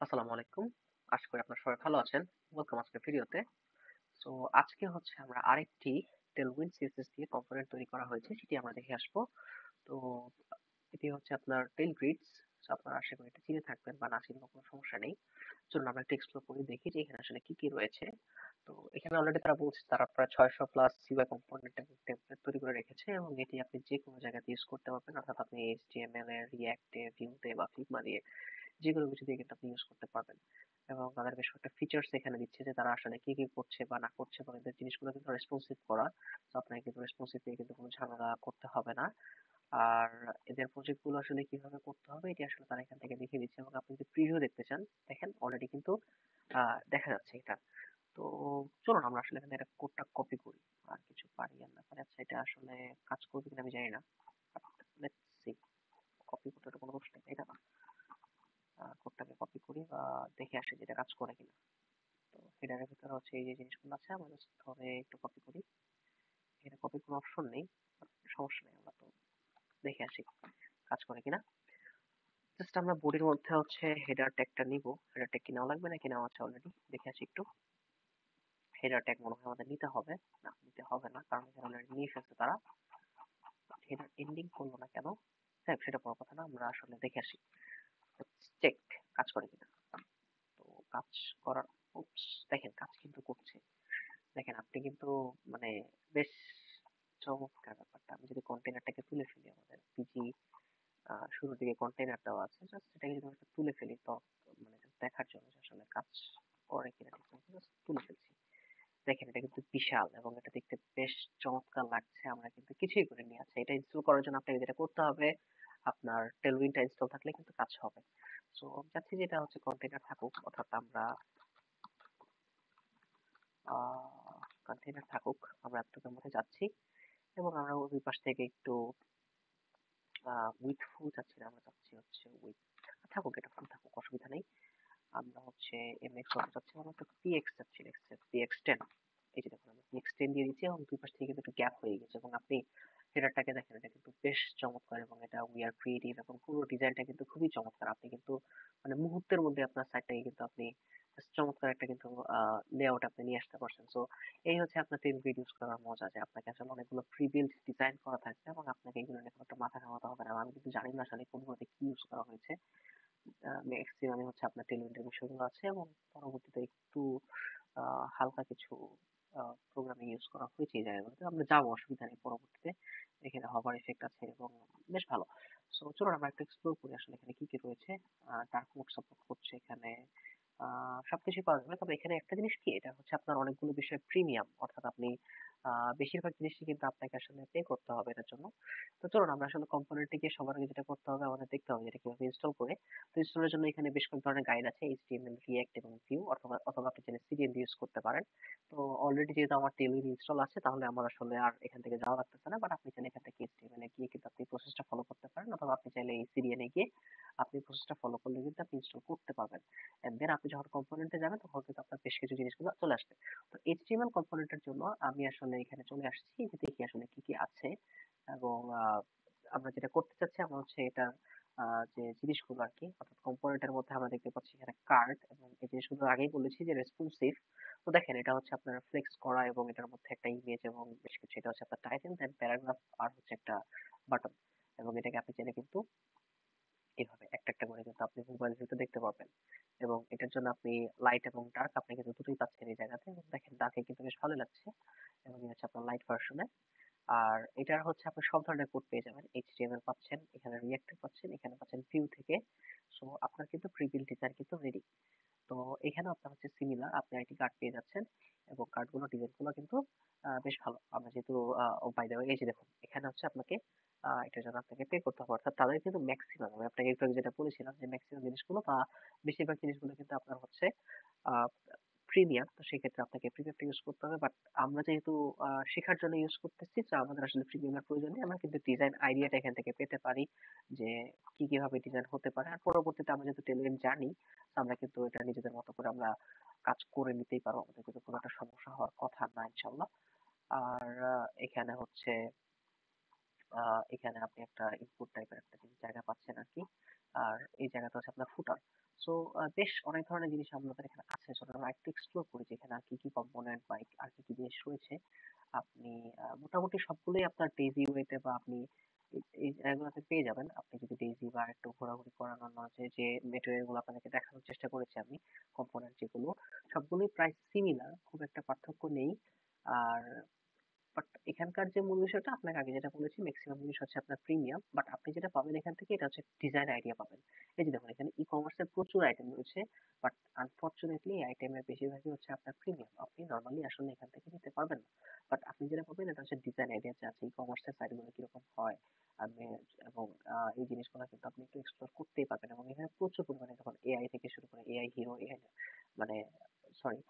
আসসালামু আলাইকুম। আশা করি আপনারা সবাই ভালো আছেন। ওয়েলকাম আজকের ভিডিওতে। সো আজকে হচ্ছে আমরা আরেকটি টেলউইন সিএসএস দিয়ে কম্পোনেন্ট তৈরি করা হয়েছে সেটি আমরা দেখে আসবো। তো এটি হচ্ছে আপনার টেল গ্রিডস। সো আপনারা আশা করি এটা চিনে থাকবেন বা না চিনলেও কোনো সমস্যা নেই। চলুন আমরা একটু এক্সপ্লোর করি দেখি যে এখানে আসলে কি কি রয়েছে। তো এখানে অলরেডি তারা বলছে তারা প্রায় 600 প্লাস সিউআই কম্পোনেন্ট এবং টেমপ্লেট তৈরি করে রেখেছে এবং এটি আপনি যে কোনো জায়গাতে ইউজ করতে পারবেন। অর্থাৎ আপনি HTML এ, React এ, Vue তে বা Figma দিয়ে যেকোনো কিছু দিয়ে কিন্তু আপনি ইউজ করতে পারবেন। এবং তাদের বেশ কয়েকটা ফিচার্স এখানে দিচ্ছে যে তারা আসলে কি কি করছে বা না করছে এবং এদের জিনিসগুলো কিন্তু রেসপন্সিভ করা। তো আপনাকে কিন্তু রেসপন্সিভ দিয়ে কিন্তু কোনো ঝামেলা করতে হবে না। আর এদের প্রজেক্ট গুলো আসলে কিভাবে করতে হবে এটি আসলে তারা এখান থেকে দেখিয়ে দিচ্ছে এবং আপনি যদি প্রিভিউ দেখতে চান দেখেন অলরেডি কিন্তু দেখা যাচ্ছে এটা। তো চলুন আমরা আসলে এখানে এটা কোডটা কপি করি। আর কিছু পারি আর না পারি, আচ্ছা এটা আসলে কাজ করবে কিনা আমি জানি না। লেটস সি, কপি করতে তো কোনো দোষ নেই তাই না? কোডটাকে কপি করি বা দেখে আসি যেটা কাজ করে কিনা। তো হেডারের ভিতরে হচ্ছে এই যে জিনিসগুলো আছে আমরা জাস্ট ধরে একটু কপি করি। এখানে কপি কোনো অপশন নেই, সমস্যা নেই, আমরা তো দেখে আসি কাজ করে কিনা। জাস্ট আমরা বডির মধ্যে হচ্ছে হেডার ট্যাগটা নিব। হেডার ট্যাগ কি নেওয়া লাগবে নাকি নেওয়া আছে অলরেডি, দেখে আসি একটু। হেডার ট্যাগ মনে হয় আমাদের নিতে হবে। না, নিতে হবে না কারণ এখানে অলরেডি নিয়ে ফেলছে তারা। হেডার এন্ডিং করলো না কেন? হ্যাঁ, সেটা বড় কথা না, আমরা আসলে দেখে আসি। চেক কাজ করে কিনা। তো কাজ করার, উপস, দেখেন কাজ কিন্তু করছে। দেখেন আপনি কিন্তু মানে বেশ চমৎকার ব্যাপারটা। আমি যদি কন্টেনারটাকে তুলে ফেলি, আমাদের পিজি শুরুর দিকে কন্টেনার দেওয়া আছে, জাস্ট এটাকে যদি আমরা তুলে ফেলি তো মানে just দেখার জন্য যে আসলে কাজ করে কিনা ঠিক মতো, জাস্ট তুলে ফেলছি। দেখেন এটা কিন্তু বিশাল এবং এটা দেখতে বেশ চমৎকার লাগছে। আমরা কিন্তু কিছুই করিনি। আচ্ছা, এটা ইনস্টল করার জন্য আপনাকে যেটা করতে হবে, আপনার টেলউইনটা ইনস্টল থাকলে কিন্তু কাজ হবে। সো চাচ্ছি যেটা হচ্ছে কন্টেনার থাকুক, অর্থাৎ আমরা কন্টেনার থাকুক, আমরা এতটুকুর মধ্যে যাচ্ছি এবং আমরা ওই পাশ থেকে একটু উইথ ফুল চাচ্ছি না, আমরা চাচ্ছি হচ্ছে উইথ থাকুক, এটা ফুল থাকুক, অসুবিধা নেই। আমরা হচ্ছে এমএক্স কত চাচ্ছি, আমরা তো পিএক্স চাচ্ছি, পিএক্স 10। এই যে দেখুন আমরা পিএক্স 10 দিয়ে দিচ্ছি এবং দুই পাশ থেকে কিন্তু একটু গ্যাপ হয়ে গেছে এবং আপনি হেডারটাকে দেখেন, এটা কিন্তু বেশ চমৎকার এবং এটা উই আর ক্রিয়েটিভ এবং পুরো ডিজাইনটা কিন্তু খুবই চমৎকার। আপনি কিন্তু মানে মুহূর্তের মধ্যে আপনার সাইটটাকে কিন্তু আপনি just চমৎকার একটা কিন্তু লেআউট আপনি নিয়ে আসতে পারছেন। সো এই হচ্ছে আপনার টেল গ্রিড ইউজ করার মজা, যে আপনাকে আসলে অনেকগুলো প্রি বিল্ড ডিজাইন করা থাকবে এবং আপনাকে এগুলো নিয়ে কোনো একটা মাথা ঘামাতে হবে না। আমি কিন্তু জানি না আসলে কোনগুলোতে কি ইউজ করা হয়েছে। ম্যাক্সিমামই হচ্ছে আপনার টেলউইন্ডের বিষয়গুলো আছে এবং পরবর্তীতে একটু হালকা কিছু প্রোগ্রামিং ইউজ করা হয়েছে এই জায়গাগুলোতে। আমরা যাবো, অসুবিধা নেই পরবর্তীতে। এখানে হভার ইফেক্ট আছে এবং বেশ ভালো। সো চলুন আমরা একটু এক্সপ্লোর করি আসলে এখানে কি কি রয়েছে। ডার্ক মোড সাপোর্ট করছে এখানে, সবকিছুই পাওয়া যাবে। তবে এখানে একটা জিনিস কি, এটা হচ্ছে আপনার অনেকগুলো বিষয় প্রিমিয়াম, অর্থাৎ আপনি বেশিরভাগ জিনিসই কিন্তু আপনাকে আসলে পে করতে হবে এটার জন্য। তো চলুন আমরা আসলে কম্পোনেন্টটিকে সবার আগে যেটা করতে হবে, আমাদের দেখতে হবে যেটা কিভাবে ইনস্টল করে। তো ইনস্টলের জন্য এখানে বেশ কয়েক ধরনের গাইড আছে, HTML, React এবং Vue, অথবা অথবা আপনি চাইলে CDN ইউজ করতে পারেন। তো অলরেডি যেহেতু আমার টেলউইন ইনস্টল আছে তাহলে আমার আসলে আর এখান থেকে যাওয়া লাগতেছে না, বাট আপনি চাইলে এখান থেকে HTML এ গিয়ে কিন্তু আপনি প্রসেসটা ফলো করতে পারেন, অথবা আপনি চাইলে এই CDN এ গিয়ে আপনি প্রসেসটা ফলো করলে কিন্তু আপনি ইনস্টল করতে পারবেন। এন্ড দেন আপনি যখন কম্পোনেন্টে যাবেন তখন কিন্তু আপনার বেশ কিছু জিনিসগুলো চলে আসবে। তো HTML কম্পোনেন্টের জন্য আমি আসলে এখানে চলে আসছি, যে দেখি আসলে কি কি আছে। এবং আমরা যেটা করতে চাচ্ছি আমরা হচ্ছে এটা যে জিনিসগুলো আর কি, অর্থাৎ কম্পোনেন্টের মধ্যে আমরা দেখতে পাচ্ছি এখানে কার্ড এবং এই জিনিসগুলো আগেই বলেছি যে রেসপন্সিভ। তো দেখেন এটা হচ্ছে আপনার ফ্লেক্স করা এবং এটার মধ্যে একটা ইমেজ এবং বেশ কিছু, এটা হচ্ছে আপনার টাইটেল, দেন প্যারাগ্রাফ, আর হচ্ছে একটা বাটন। এবং এটাকে আপনি চাইলে কিন্তু এভাবে একটা একটা করে কিন্তু আপনি মোবাইল ভিউতে দেখতে পারবেন। এবং এটার জন্য আপনি লাইট এবং ডার্ক আপনি কিন্তু দুটোই পাচ্ছেন এই জায়গাতে, এবং দেখেন ডার্কে কিন্তু বেশ ভালো লাগছে এবং এই হচ্ছে আপনার লাইট ভার্সনে। আর এটার হচ্ছে আপনি সব ধরনের কোড পেয়ে যাবেন, HTML পাচ্ছেন, এখানে React পাচ্ছেন, এখানে পাচ্ছেন Vue থেকে। সো আপনার কিন্তু প্রি বিল্ড ডিজাইন কিন্তু রেডি। তো এখানে আপনার হচ্ছে সিমিলার আপনি আইটি কার্ড পেয়ে যাচ্ছেন এবং কার্ডগুলো ডিজাইনগুলো কিন্তু বেশ ভালো। আমরা যেহেতু ও বাই দ্য ওয়ে এই যে দেখুন এখানে হচ্ছে আপনাকে এটার জন্য আপনাকে পে করতে হবে, অর্থাৎ তাদের কিন্তু ম্যাক্সিমাম, আমি আপনাকে একটু আগে যেটা বলেছিলাম যে ম্যাক্সিমাম জিনিসগুলো বা বেশিরভাগ জিনিসগুলো কিন্তু আপনার হচ্ছে প্রিমিয়াম। তো সেক্ষেত্রে আপনাকে প্রিমিয়ামটা ইউজ করতে হবে, বাট আমরা যেহেতু শেখার জন্য ইউজ করতেছি, তো আমাদের আসলে প্রিমিয়ামের প্রয়োজন নেই। আমরা কিন্তু ডিজাইন আইডিয়াটা এখান থেকে পেতে পারি যে কি কিভাবে ডিজাইন হতে পারে। আর পরবর্তীতে আমরা যেহেতু টেলওয়েন জানি, তো আমরা কিন্তু এটা নিজেদের মতো করে আমরা কাজ করে নিতেই পারবো, আমাদের কিন্তু কোনো একটা সমস্যা হওয়ার কথা না ইনশাল্লাহ। আর এখানে হচ্ছে এখানে আপনি একটা ইনপুট টাইপের একটা জিনিস জায়গা পাচ্ছেন আর কি। আর এই জায়গাটা হচ্ছে আপনার ফুটার। সো বেশ অনেক ধরনের জিনিস আমাদের এখানে আছে। চলুন আমরা একটু এক্সপ্লোর করি যে এখানে আর কি কি কম্পোনেন্ট বা আর কি কি জিনিস রয়েছে। আপনি মোটামুটি সবগুলোই আপনার ডেইজি ওয়েতে বা আপনি এই জায়গাগুলোতে পেয়ে যাবেন। আপনি যদি ডেইজি বা একটু ঘোরাঘুরি করানোর মাঝে যে মেটেরিয়াল গুলো আপনাদেরকে দেখানোর চেষ্টা করেছি আমি, কম্পোনেন্ট যেগুলো সবগুলোই প্রায় সিমিলার, খুব একটা পার্থক্য নেই। আর বাট এখানকার যে মূল বিষয়টা আপনাকে আগে যেটা বলেছি, ম্যাক্সিমাম জিনিস হচ্ছে আপনার প্রিমিয়াম, বাট আপনি যেটা পাবেন এখান থেকে এটা হচ্ছে ডিজাইন আইডিয়া পাবেন। এই যে দেখুন এখানে ই কমার্সের প্রচুর আইটেম রয়েছে, বাট আনফরচুনেটলি এই আইটেমের বেশিরভাগই হচ্ছে আপনার প্রিমিয়াম, আপনি নর্মালি আসলে এখান থেকে নিতে পারবেন না। বাট আপনি যেটা পাবেন এটা হচ্ছে ডিজাইন আইডিয়া, যে আছে ই কমার্সের সাইটগুলো কিরকম হয় আপনি, এবং এই জিনিসগুলো কিন্তু আপনি একটু এক্সপ্লোর করতেই পারবেন। এবং এখানে প্রচুর পরিমাণে যখন এআই থেকে শুরু করে এআই হিরো, এআই মানে সরি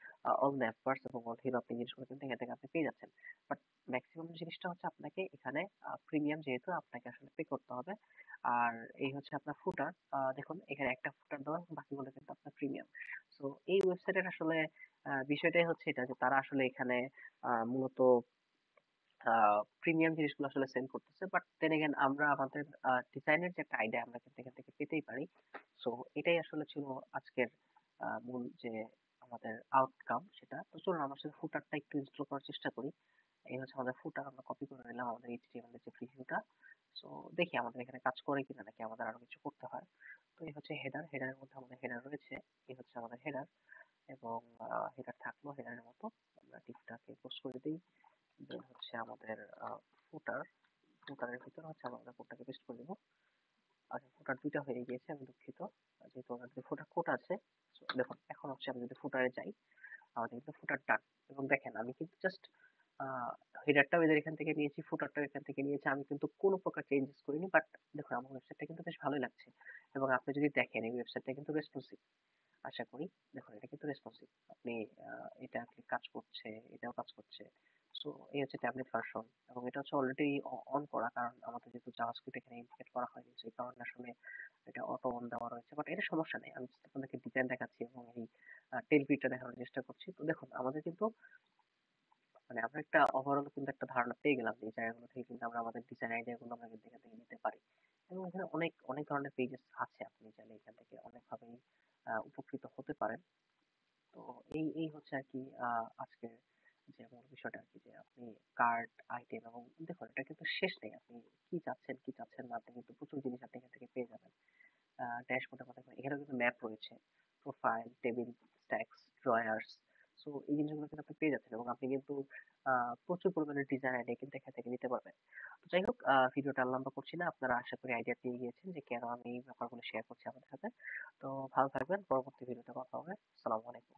অল ম্যাপার্স এবং অল হিরো, আপনি জিনিসগুলো কিন্তু এখান থেকে আপনি পেয়ে যাচ্ছেন। বাট ম্যাক্সিমাম জিনিসটা হচ্ছে আপনাকে এখানে প্রিমিয়াম, যেহেতু আপনাকে আসলে পে করতে হবে। আর এই হচ্ছে আপনার ফুটার, দেখুন এখানে একটা ফুটার দেওয়া, বাকিগুলো কিন্তু আপনার প্রিমিয়াম। সো এই ওয়েবসাইটের আসলে বিষয়টাই হচ্ছে এটা, যে তারা আসলে এখানে মূলত প্রিমিয়াম জিনিসগুলো আসলে সেল করতেছে। বাট দেন এগেন আমরা আমাদের ডিজাইনের যে একটা আইডিয়া আমরা কিন্তু এখান থেকে পেতেই পারি। সো এটাই আসলে ছিল আজকের মূল যে আমাদের আউটকাম সেটা। তো চলুন আমার সাথে ফুটারটা একটু ইনস্টল করার চেষ্টা করি। এই হচ্ছে আমাদের ফুটার, আমরা কপি করে নিলাম আমাদের এইচটিএমএল এর যে প্রিভিউটা। সো দেখি আমাদের এখানে কাজ করে কিনা, নাকি আমাদের আরো কিছু করতে হয়। তো এই হচ্ছে হেডার, হেডারের মধ্যে আমাদের হেডার রয়েছে। এই হচ্ছে আমাদের হেডার, এবং হেডার থাকলো হেডারের মতো, আমরা টিপটাকে পোস্ট করে দিই। দেন হচ্ছে আমাদের ফুটার, ফুটারের ভিতরে হচ্ছে আমরা কোডটাকে পেস্ট করে দেবো। আচ্ছা, ফুটার দুইটা হয়ে গিয়েছে, আমি দুঃখিত। যেহেতু আমাদের ফুটার কোড আছে। So, দেখুন এখন হচ্ছে আমি যদি ফুটারে যাই, আমাদের কিন্তু ফুটার ডান। এবং দেখেন আমি কিন্তু জাস্ট হেডারটাও এদের এখান থেকে নিয়েছি, ফুটারটাও এখান থেকে নিয়েছি, আমি কিন্তু কোনো প্রকার চেঞ্জেস করিনি। বাট দেখুন আমার ওয়েবসাইটটা কিন্তু বেশ ভালোই লাগছে। এবং আপনি যদি দেখেন এই ওয়েবসাইটটা কিন্তু রেসপন্সিভ, আশা করি। দেখুন এটা কিন্তু রেসপন্সিভ, আপনি এটা কাজ করছে, এটাও কাজ করছে। সো এই হচ্ছে ট্যাবলেট ভার্সন, এবং এটা হচ্ছে অলরেডি অন করা, কারণ আমাদের যেহেতু জাভাস্ক্রিপ্ট এখানে ইন্টিগ্রেট করা হয়নি, সেই কারণে আসলে এটা অটো অন দেওয়া রয়েছে। বাট এটা সমস্যা নেই, আমি just আপনাদেরকে ডিজাইন দেখাচ্ছি এবং এই টেল ভিউটা দেখানোর চেষ্টা করছি। তো দেখুন আমাদের কিন্তু আমরা একটা ওভারঅল কিন্তু একটা ধারণা পেয়ে গেলাম যে এই জায়গাগুলো থেকে কিন্তু আমরা আমাদের ডিজাইন আইডিয়া গুলো আমরা কিন্তু এখান থেকে নিতে পারি। এবং এখানে অনেক অনেক ধরনের পেজেস আছে, আপনি চাইলে এখান থেকে অনেকভাবেই উপকৃত হতে পারেন। তো এই এই হচ্ছে আর কি আজকের যে মূল বিষয়টা আর কি, যে আপনি কার্ড আইটেম, এবং দেখুন এটা কিন্তু শেষ নেই, আপনি কি চাচ্ছেন কি চাচ্ছেন না, আপনি কিন্তু প্রচুর জিনিস আপনি এখান থেকে পেয়ে যাবেন। ড্যাশবোর্ডের মধ্যে এখানেও কিন্তু ম্যাপ রয়েছে, প্রোফাইল, টেবিল, স্ট্যাকস, ড্রয়ার্স। সো এই জিনিসগুলো কিন্তু আপনি পেয়ে যাচ্ছেন, এবং আপনি কিন্তু প্রচুর পরিমাণে ডিজাইন আইডিয়া কিন্তু এখান থেকে নিতে পারবেন। তো যাই হোক, ভিডিওটা আর লম্বা করছি না, আপনারা আশা করি আইডিয়া পেয়ে গিয়েছেন যে কেন আমি এই ব্যাপারগুলো শেয়ার করছি আপনাদের সাথে। তো ভালো থাকবেন, পরবর্তী ভিডিওতে কথা হবে। আসসালামু আলাইকুম।